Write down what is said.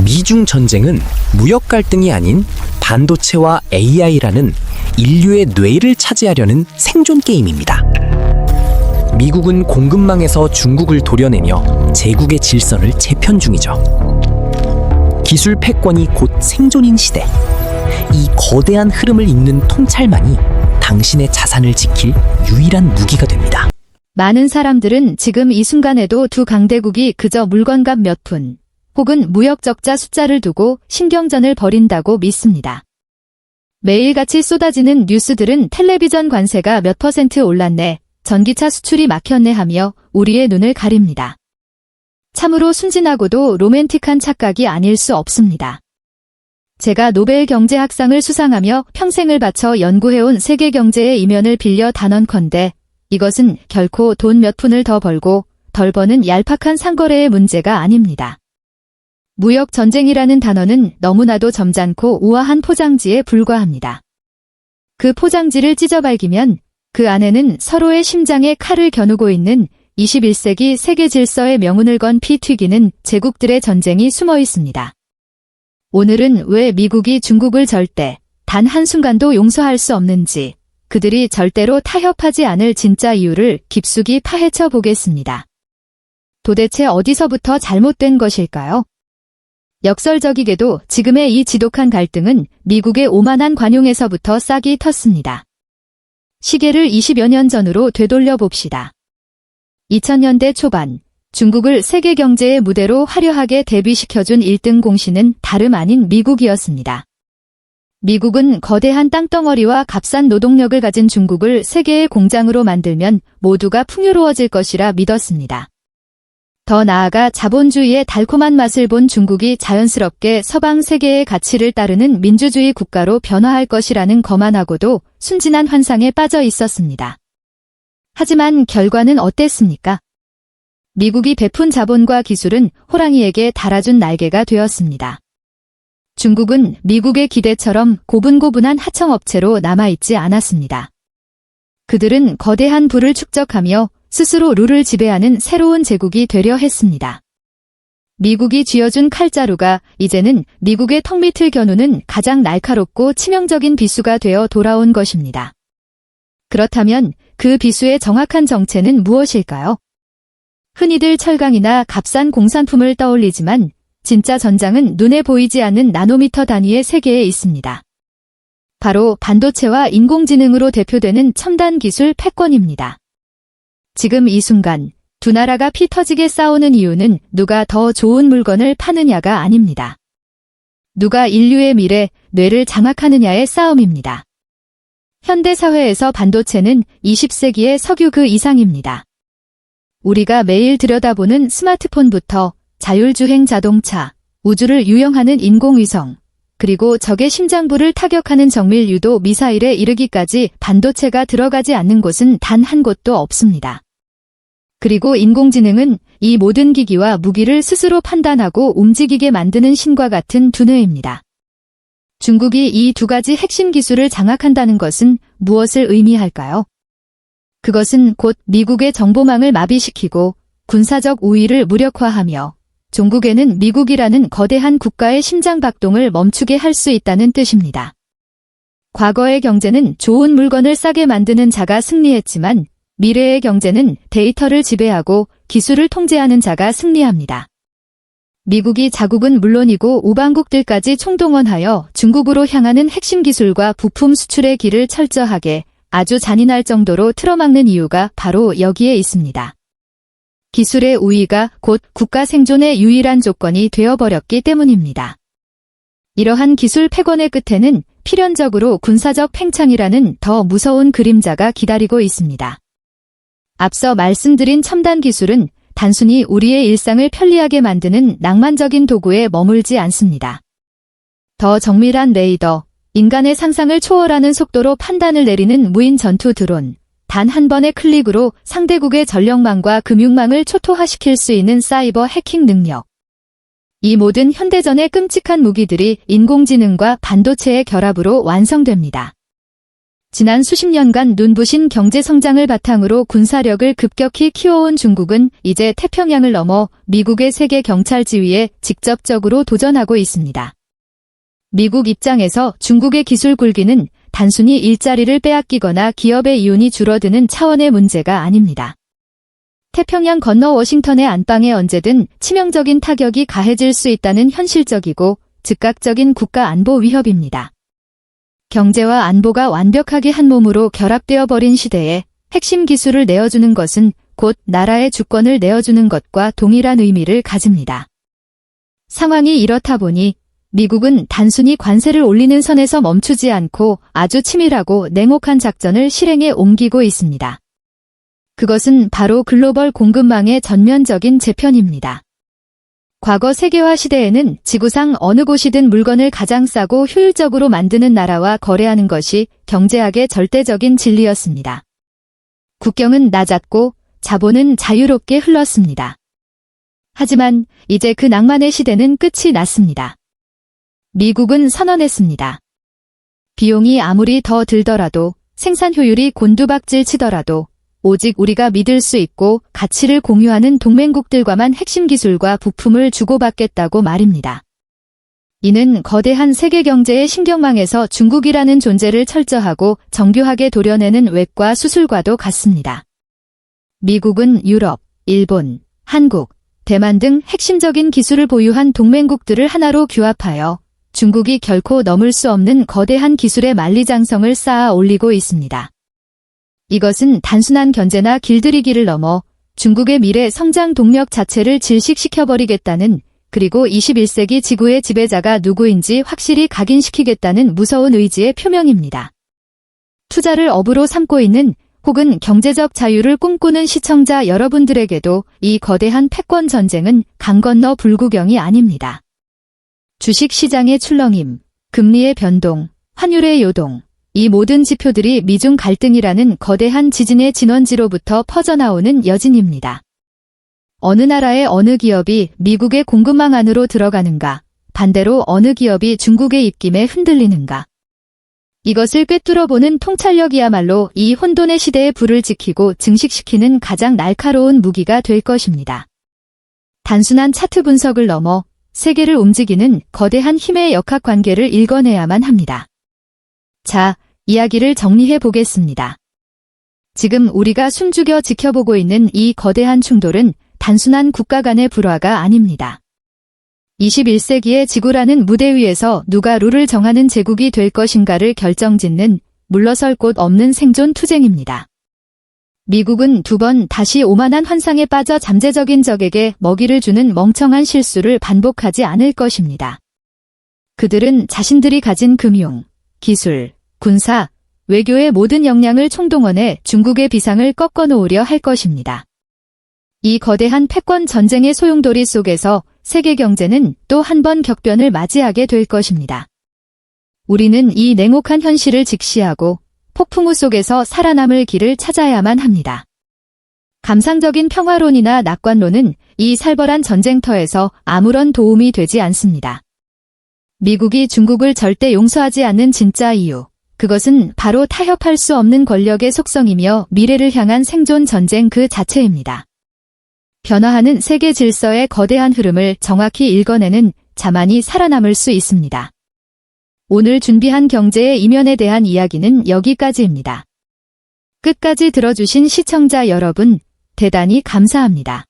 미중 전쟁은 무역 갈등이 아닌 반도체와 AI라는 인류의 뇌를 차지하려는 생존 게임입니다. 미국은 공급망에서 중국을 도려내며 제국의 질서를 재편 중이죠. 기술 패권이 곧 생존인 시대. 이 거대한 흐름을 잇는 통찰만이 당신의 자산을 지킬 유일한 무기가 됩니다. 많은 사람들은 지금 이 순간에도 두 강대국이 그저 물건값 몇 푼, 혹은 무역 적자 숫자를 두고 신경전을 벌인다고 믿습니다. 매일같이 쏟아지는 뉴스들은 텔레비전 관세가 몇 % 올랐네, 전기차 수출이 막혔네 하며 우리의 눈을 가립니다. 참으로 순진하고도 로맨틱한 착각이 아닐 수 없습니다. 제가 노벨 경제학상을 수상하며 평생을 바쳐 연구해온 세계 경제의 이면을 빌려 단언컨대 이것은 결코 돈 몇 푼을 더 벌고 덜 버는 얄팍한 상거래의 문제가 아닙니다. 무역 전쟁이라는 단어는 너무나도 점잖고 우아한 포장지에 불과합니다. 그 포장지를 찢어발기면 그 안에는 서로의 심장에 칼을 겨누고 있는 21세기 세계 질서의 명운을 건 피 튀기는 제국들의 전쟁이 숨어 있습니다. 오늘은 왜 미국이 중국을 절대, 단 한순간도 용서할 수 없는지, 그들이 절대로 타협하지 않을 진짜 이유를 깊숙이 파헤쳐 보겠습니다. 도대체 어디서부터 잘못된 것일까요? 역설적이게도 지금의 이 지독한 갈등은 미국의 오만한 관용에서부터 싹이 텄습니다. 시계를 20여 년 전으로 되돌려 봅시다. 2000년대 초반, 중국을 세계 경제의 무대로 화려하게 데뷔시켜준 1등 공신은 다름 아닌 미국이었습니다. 미국은 거대한 땅덩어리와 값싼 노동력을 가진 중국을 세계의 공장으로 만들면 모두가 풍요로워질 것이라 믿었습니다. 더 나아가 자본주의의 달콤한 맛을 본 중국이 자연스럽게 서방 세계의 가치를 따르는 민주주의 국가로 변화할 것이라는 거만하고도 순진한 환상에 빠져 있었습니다. 하지만 결과는 어땠습니까? 미국이 베푼 자본과 기술은 호랑이에게 달아준 날개가 되었습니다. 중국은 미국의 기대처럼 고분고분한 하청업체로 남아있지 않았습니다. 그들은 거대한 부를 축적하며 스스로 룰을 지배하는 새로운 제국이 되려 했습니다. 미국이 쥐어준 칼자루가 이제는 미국의 턱밑을 겨누는 가장 날카롭고 치명적인 비수가 되어 돌아온 것입니다. 그렇다면 그 비수의 정확한 정체는 무엇일까요? 흔히들 철강이나 값싼 공산품을 떠올리지만 진짜 전장은 눈에 보이지 않는 나노미터 단위의 세계에 있습니다. 바로 반도체와 인공지능으로 대표되는 첨단 기술 패권입니다. 지금 이 순간 두 나라가 피 터지게 싸우는 이유는 누가 더 좋은 물건을 파느냐가 아닙니다. 누가 인류의 미래, 뇌를 장악하느냐의 싸움입니다. 현대사회에서 반도체는 20세기의 석유 그 이상입니다. 우리가 매일 들여다보는 스마트폰부터 자율주행 자동차, 우주를 유영하는 인공위성, 그리고 적의 심장부를 타격하는 정밀 유도 미사일에 이르기까지 반도체가 들어가지 않는 곳은 단 한 곳도 없습니다. 그리고 인공지능은 이 모든 기기와 무기를 스스로 판단하고 움직이게 만드는 신과 같은 두뇌입니다. 중국이 이 두 가지 핵심 기술을 장악한다는 것은 무엇을 의미할까요? 그것은 곧 미국의 정보망을 마비시키고 군사적 우위를 무력화하며 종국에는 미국이라는 거대한 국가의 심장박동을 멈추게 할 수 있다는 뜻입니다. 과거의 경제는 좋은 물건을 싸게 만드는 자가 승리했지만 미래의 경제는 데이터를 지배하고 기술을 통제하는 자가 승리합니다. 미국이 자국은 물론이고 우방국들까지 총동원하여 중국으로 향하는 핵심 기술과 부품 수출의 길을 철저하게 아주 잔인할 정도로 틀어막는 이유가 바로 여기에 있습니다. 기술의 우위가 곧 국가 생존의 유일한 조건이 되어버렸기 때문입니다. 이러한 기술 패권의 끝에는 필연적으로 군사적 팽창이라는 더 무서운 그림자가 기다리고 있습니다. 앞서 말씀드린 첨단 기술은 단순히 우리의 일상을 편리하게 만드는 낭만적인 도구에 머물지 않습니다. 더 정밀한 레이더, 인간의 상상을 초월하는 속도로 판단을 내리는 무인 전투 드론, 단 한 번의 클릭으로 상대국의 전력망과 금융망을 초토화시킬 수 있는 사이버 해킹 능력. 이 모든 현대전의 끔찍한 무기들이 인공지능과 반도체의 결합으로 완성됩니다. 지난 수십 년간 눈부신 경제 성장을 바탕으로 군사력을 급격히 키워온 중국은 이제 태평양을 넘어 미국의 세계 경찰 지위에 직접적으로 도전하고 있습니다. 미국 입장에서 중국의 기술 굴기는 단순히 일자리를 빼앗기거나 기업의 이윤이 줄어드는 차원의 문제가 아닙니다. 태평양 건너 워싱턴의 안방에 언제든 치명적인 타격이 가해질 수 있다는 현실적이고 즉각적인 국가 안보 위협입니다. 경제와 안보가 완벽하게 한 몸으로 결합되어 버린 시대에 핵심 기술을 내어주는 것은 곧 나라의 주권을 내어주는 것과 동일한 의미를 가집니다. 상황이 이렇다 보니 미국은 단순히 관세를 올리는 선에서 멈추지 않고 아주 치밀하고 냉혹한 작전을 실행에 옮기고 있습니다. 그것은 바로 글로벌 공급망의 전면적인 재편입니다. 과거 세계화 시대에는 지구상 어느 곳이든 물건을 가장 싸고 효율적으로 만드는 나라와 거래하는 것이 경제학의 절대적인 진리였습니다. 국경은 낮았고 자본은 자유롭게 흘렀습니다. 하지만 이제 그 낭만의 시대는 끝이 났습니다. 미국은 선언했습니다. 비용이 아무리 더 들더라도 생산 효율이 곤두박질 치더라도 오직 우리가 믿을 수 있고 가치를 공유하는 동맹국들과만 핵심 기술과 부품을 주고받겠다고 말입니다. 이는 거대한 세계 경제의 신경망에서 중국이라는 존재를 철저하고 정교하게 도려내는 외과 수술과도 같습니다. 미국은 유럽, 일본, 한국, 대만 등 핵심적인 기술을 보유한 동맹국들을 하나로 규합하여 중국이 결코 넘을 수 없는 거대한 기술의 만리장성을 쌓아 올리고 있습니다. 이것은 단순한 견제나 길들이기를 넘어 중국의 미래 성장 동력 자체를 질식시켜버리겠다는, 그리고 21세기 지구의 지배자가 누구인지 확실히 각인시키겠다는 무서운 의지의 표명입니다. 투자를 업으로 삼고 있는 혹은 경제적 자유를 꿈꾸는 시청자 여러분들에게도 이 거대한 패권 전쟁은 강 건너 불구경이 아닙니다. 주식시장의 출렁임, 금리의 변동, 환율의 요동, 이 모든 지표들이 미중 갈등이라는 거대한 지진의 진원지로부터 퍼져나오는 여진입니다. 어느 나라의 어느 기업이 미국의 공급망 안으로 들어가는가, 반대로 어느 기업이 중국의 입김에 흔들리는가. 이것을 꿰뚫어보는 통찰력이야말로 이 혼돈의 시대의 불을 지키고 증식시키는 가장 날카로운 무기가 될 것입니다. 단순한 차트 분석을 넘어 세계를 움직이는 거대한 힘의 역학관계를 읽어내야만 합니다. 자, 이야기를 정리해 보겠습니다. 지금 우리가 숨죽여 지켜보고 있는 이 거대한 충돌은 단순한 국가 간의 불화가 아닙니다. 21세기의 지구라는 무대 위에서 누가 룰을 정하는 제국이 될 것인가를 결정짓는 물러설 곳 없는 생존 투쟁입니다. 미국은 두 번 다시 오만한 환상에 빠져 잠재적인 적에게 먹이를 주는 멍청한 실수를 반복하지 않을 것입니다. 그들은 자신들이 가진 금융, 기술, 군사, 외교의 모든 역량을 총동원해 중국의 비상을 꺾어놓으려 할 것입니다. 이 거대한 패권 전쟁의 소용돌이 속에서 세계 경제는 또 한 번 격변을 맞이하게 될 것입니다. 우리는 이 냉혹한 현실을 직시하고 폭풍우 속에서 살아남을 길을 찾아야만 합니다. 감상적인 평화론이나 낙관론은 이 살벌한 전쟁터에서 아무런 도움이 되지 않습니다. 미국이 중국을 절대 용서하지 않는 진짜 이유, 그것은 바로 타협할 수 없는 권력의 속성이며 미래를 향한 생존 전쟁 그 자체입니다. 변화하는 세계 질서의 거대한 흐름을 정확히 읽어내는 자만이 살아남을 수 있습니다. 오늘 준비한 경제의 이면에 대한 이야기는 여기까지입니다. 끝까지 들어주신 시청자 여러분, 대단히 감사합니다.